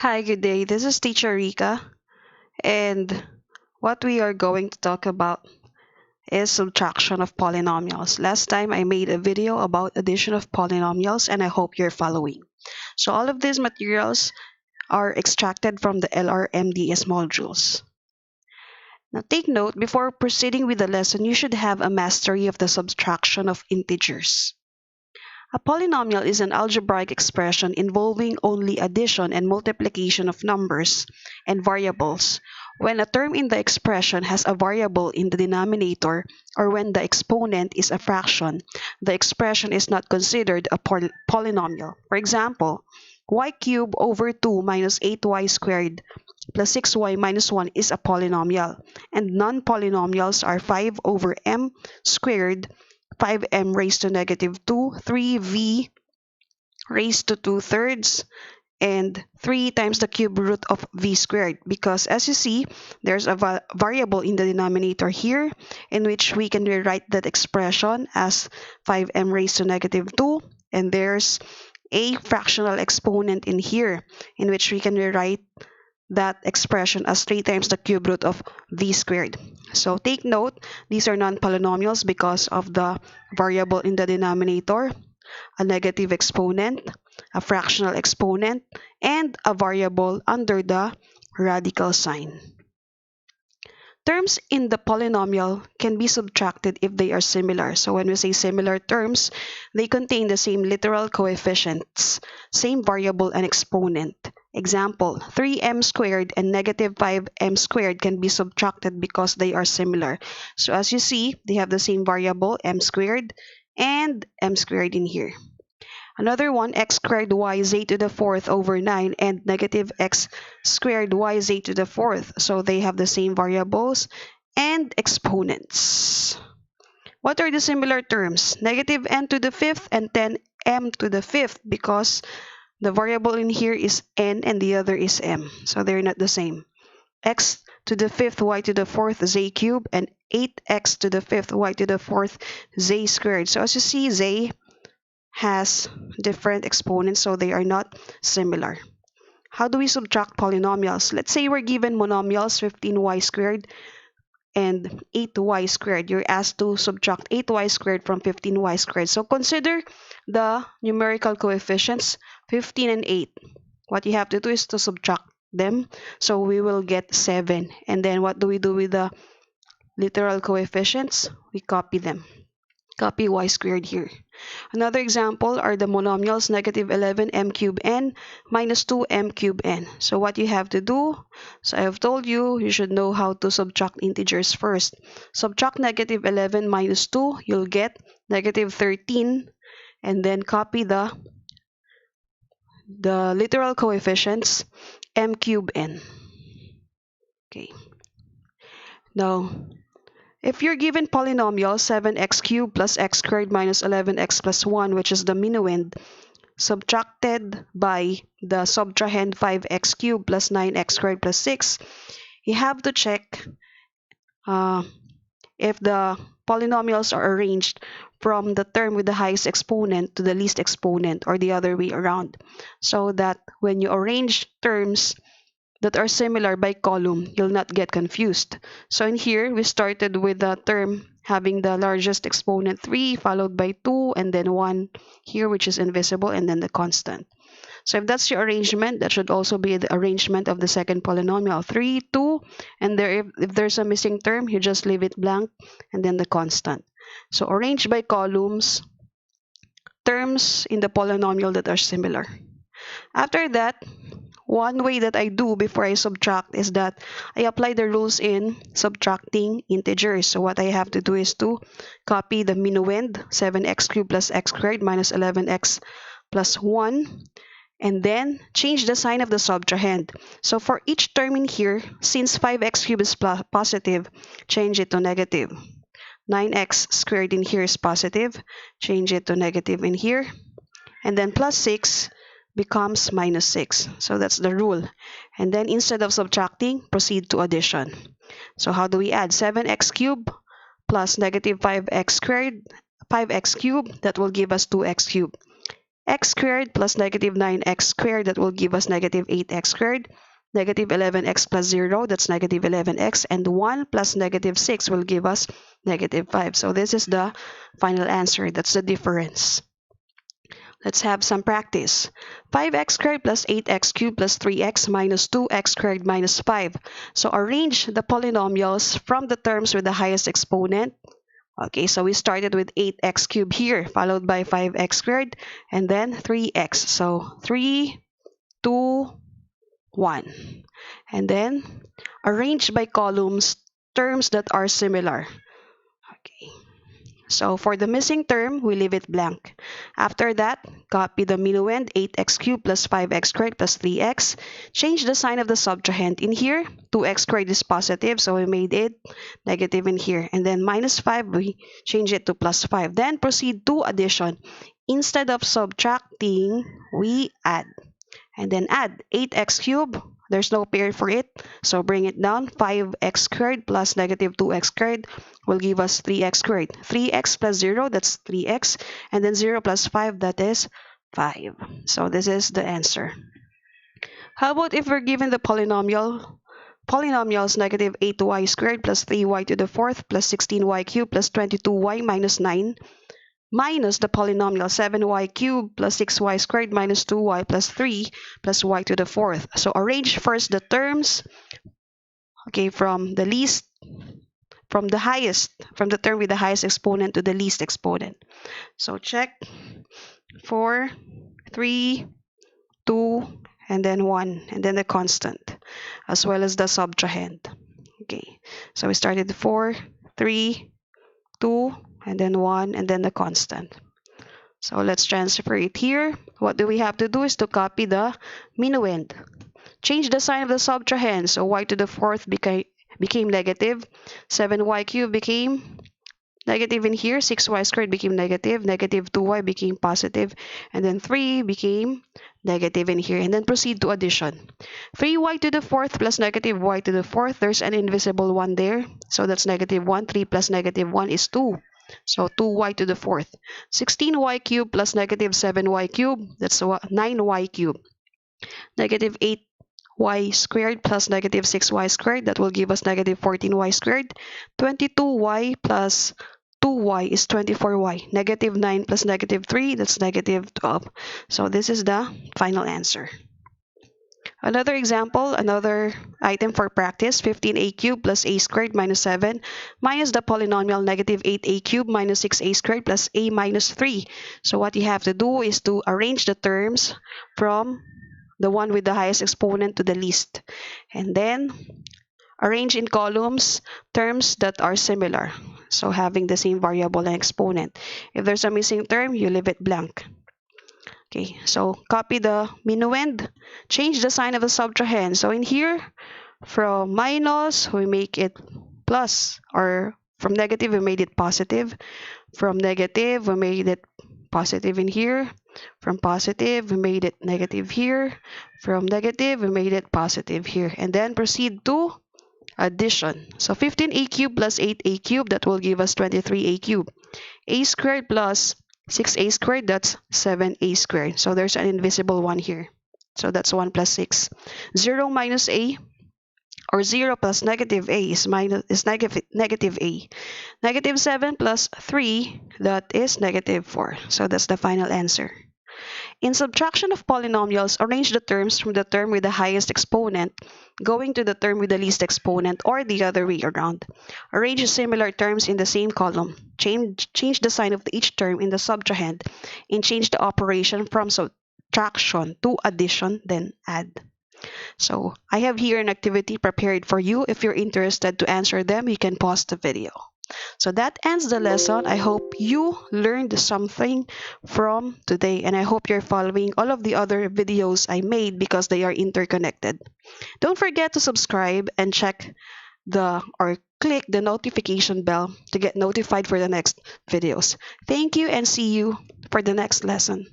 Hi, good day. This is Teacher Rika, and what we are going to talk about is subtraction of polynomials. Last time I made a video about addition of polynomials, and I hope you're following. So all of these materials are extracted from the LRMDS modules. Now take note, before proceeding with the lesson, you should have a mastery of the subtraction of integers. A polynomial is an algebraic expression involving only addition and multiplication of numbers and variables. When a term in the expression has a variable in the denominator, or when the exponent is a fraction, the expression is not considered a polynomial. For example, y cubed over 2 minus 8y squared plus 6y minus 1 is a polynomial, and non-polynomials are 5 over m squared, 5m raised to negative 2, 3v raised to 2/3, and 3 times the cube root of v squared, because as you see, there's a variable in the denominator here, in which we can rewrite that expression as 5m raised to negative 2, and there's a fractional exponent in here, in which we can rewrite that expression as 3 times the cube root of v squared. So take note, these are non-polynomials because of the variable in the denominator, a negative exponent, a fractional exponent, and a variable under the radical sign. Terms in the polynomial can be subtracted if they are similar. So when we say similar terms, they contain the same literal coefficients, same variable and exponent. Example, 3m squared and negative 5m squared can be subtracted because they are similar. So as you see, they have the same variable, m squared, and m squared in here. Another one, x squared y z to the fourth over 9 and negative x squared y z to the fourth. So they have the same variables and exponents. What are the similar terms? Negative n to the fifth and 10m to the fifth, because the variable in here is n and the other is m. So they're not the same. X to the fifth y to the fourth z cubed and 8x to the fifth y to the fourth z squared. So as you see, z has different exponents, so they are not similar. How do we subtract polynomials? Let's say we're given monomials 15y squared and 8y squared. You're asked to subtract 8y squared from 15y squared. So consider the numerical coefficients 15 and 8. What you have to do is to subtract them. So we will get 7. And then what do we do with the literal coefficients? We copy them. Copy y squared here. Another example are the monomials negative 11m cubed n minus 2m cubed n. So what you have to do, so I have told you, you should know how to subtract integers first. Subtract negative 11 minus 2, you'll get negative 13, and then copy the literal coefficients m cubed n. Okay. Now, if you're given polynomial 7x cubed plus x squared minus 11x plus 1, which is the minuend, subtracted by the subtrahend 5x cubed plus 9x squared plus 6, you have to check if the polynomials are arranged from the term with the highest exponent to the least exponent, or the other way around, so that when you arrange terms that are similar by column, you'll not get confused. So in here, we started with the term having the largest exponent 3, followed by 2, and then 1 here, which is invisible, and then the constant. So if that's your arrangement, that should also be the arrangement of the second polynomial, 3, 2, and there, if there's a missing term, you just leave it blank, and then the constant. So arrange by columns terms in the polynomial that are similar. After that, one way that I do before I subtract is that I apply the rules in subtracting integers. So what I have to do is to copy the minuend, 7x cubed plus x squared minus 11x plus 1, and then change the sign of the subtrahend. So for each term in here, since 5x cubed is positive, change it to negative. 9x squared in here is positive, change it to negative in here, and then plus 6 becomes minus 6. So that's the rule. And then instead of subtracting, proceed to addition. So how do we add? 7x cubed plus negative 5x squared, 5x cubed, that will give us 2x cubed. x squared plus negative 9x squared, that will give us negative 8x squared. Negative 11x plus 0, that's negative 11x, and 1 plus negative 6 will give us negative 5. So this is the final answer. That's the difference. Let's have some practice. 5x squared plus 8x cubed plus 3x minus 2x squared minus 5. So arrange the polynomials from the terms with the highest exponent. Okay, so we started with 8x cubed here, followed by 5x squared, and then 3x. So 3, 2, 1. And then arrange by columns terms that are similar. Okay. So for the missing term, we leave it blank. After that, copy the minuend, 8x cubed plus 5x squared plus 3x. Change the sign of the subtrahend in here. 2x squared is positive, so we made it negative in here. And then minus 5, we change it to plus 5. Then proceed to addition. Instead of subtracting, we add. And then add 8x cubed. There's no pair for it, so bring it down. 5x squared plus negative 2x squared will give us 3x squared. 3x plus 0, that's 3x. And then 0 plus 5, that is 5. So this is the answer. How about if we're given the polynomials negative 8y squared plus 3y to the fourth plus 16y cubed plus 22y minus 9 minus the polynomial 7y cubed plus 6y squared minus 2y plus 3 plus y to the fourth. So arrange first the terms, okay, from the term with the highest exponent to the least exponent. So check 4, 3, 2, and then 1, and then the constant, as well as the subtrahend. Okay, so we started 4, 3, 2, and then 1, and then the constant. So let's transfer it here. What do we have to do is to copy the minuend. Change the sign of the subtrahend. So y to the fourth became negative. 7y cubed became negative in here. 6y squared became negative. Negative 2y became positive. And then 3 became negative in here. And then proceed to addition. 3y to the fourth plus negative y to the fourth. There's an invisible 1 there. So that's negative 1. 3 plus negative 1 is 2. So 2y to the fourth. 16y cubed plus negative 7y cubed. That's 9y cubed. Negative 8y squared plus negative 6y squared. That will give us negative 14y squared. 22y plus 2y is 24y. Negative 9 plus negative 3, that's negative 12. So this is the final answer. Another example, another item for practice, 15a cubed plus a squared minus 7 minus the polynomial negative 8a cubed minus 6a squared plus a minus 3. So what you have to do is to arrange the terms from the one with the highest exponent to the least. And then arrange in columns terms that are similar. So having the same variable and exponent. If there's a missing term, you leave it blank. Okay, so copy the minuend, change the sign of the subtrahend. So in here, from minus, we make it plus, or from negative, we made it positive. From negative, we made it positive in here. From positive, we made it negative here. From negative, we made it positive here. And then proceed to addition. So 15a cubed plus 8a cubed, that will give us 23a cubed. A squared plus 6a squared, that's 7a squared. So there's an invisible 1 here. So that's 1 plus 6. 0 minus a, or 0 plus negative a is negative a. Negative 7 plus 3, that is negative 4. So that's the final answer. In subtraction of polynomials, arrange the terms from the term with the highest exponent going to the term with the least exponent, or the other way around. Arrange similar terms in the same column. Change the sign of each term in the subtrahend, and change the operation from subtraction to addition, then add. So I have here an activity prepared for you. If you're interested to answer them, you can pause the video. So that ends the lesson. I hope you learned something from today, and I hope you're following all of the other videos I made because they are interconnected. Don't forget to subscribe and click the notification bell to get notified for the next videos. Thank you, and see you for the next lesson.